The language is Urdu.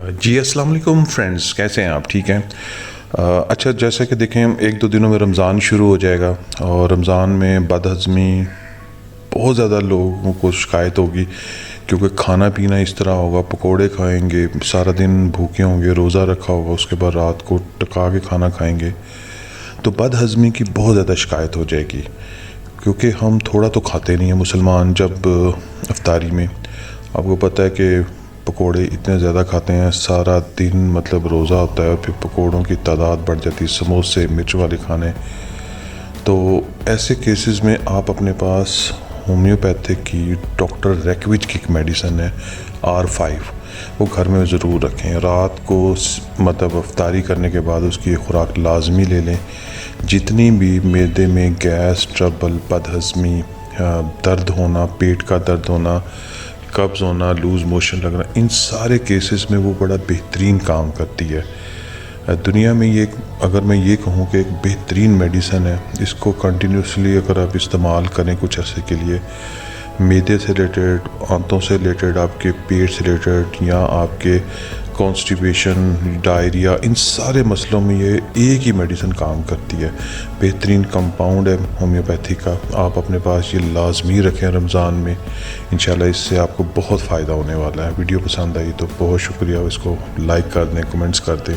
جی السلام علیکم فرینڈز، کیسے ہیں آپ؟ ٹھیک ہیں؟ اچھا، جیسا کہ دیکھیں 1-2 دنوں میں رمضان شروع ہو جائے گا، اور رمضان میں بد ہضمی بہت زیادہ لوگوں کو شکایت ہوگی، کیونکہ کھانا پینا اس طرح ہوگا، پکوڑے کھائیں گے، سارا دن بھوکے ہوں گے، روزہ رکھا ہوگا، اس کے بعد رات کو ٹکا کے کھانا کھائیں گے، تو بد ہضمی کی بہت زیادہ شکایت ہو جائے گی، کیونکہ ہم تھوڑا تو کھاتے نہیں ہیں مسلمان. جب افطاری میں آپ کو پتہ ہے کہ پکوڑے اتنے زیادہ کھاتے ہیں، سارا دن مطلب روزہ ہوتا ہے، اور پھر پکوڑوں کی تعداد بڑھ جاتی ہے، سموسے، مرچ والے کھانے. تو ایسے کیسز میں آپ اپنے پاس ہومیوپیتھک کی ڈاکٹر ریکوچ کی ایک میڈیسن ہے R5، وہ گھر میں ضرور رکھیں. رات کو مطلب افطاری کرنے کے بعد اس کی خوراک لازمی لے لیں. جتنی بھی معدے میں گیس، ٹربل، بد ہضمی، درد ہونا، پیٹ کا درد ہونا، قبض ہونا، لوز موشن لگنا، ان سارے کیسز میں وہ بڑا بہترین کام کرتی ہے. دنیا میں یہ، اگر میں یہ کہوں کہ ایک بہترین میڈیسن ہے، اس کو کنٹینیوسلی اگر آپ استعمال کریں کچھ عرصے کے لیے، معدے سے ریلیٹڈ، آنتوں سے ریلیٹڈ، آپ کے پیٹ سے ریلیٹڈ، یا آپ کے کانسٹیپیشن، ڈائریا، ان سارے مسئلوں میں یہ ایک ہی میڈیسن کام کرتی ہے. بہترین کمپاؤنڈ ہے ہومیوپیتھی کا، آپ اپنے پاس یہ لازمی رکھیں رمضان میں. انشاءاللہ اس سے آپ کو بہت فائدہ ہونے والا ہے. ویڈیو پسند آئی تو بہت شکریہ، اس کو لائک کر دیں، کمنٹس کر دیں.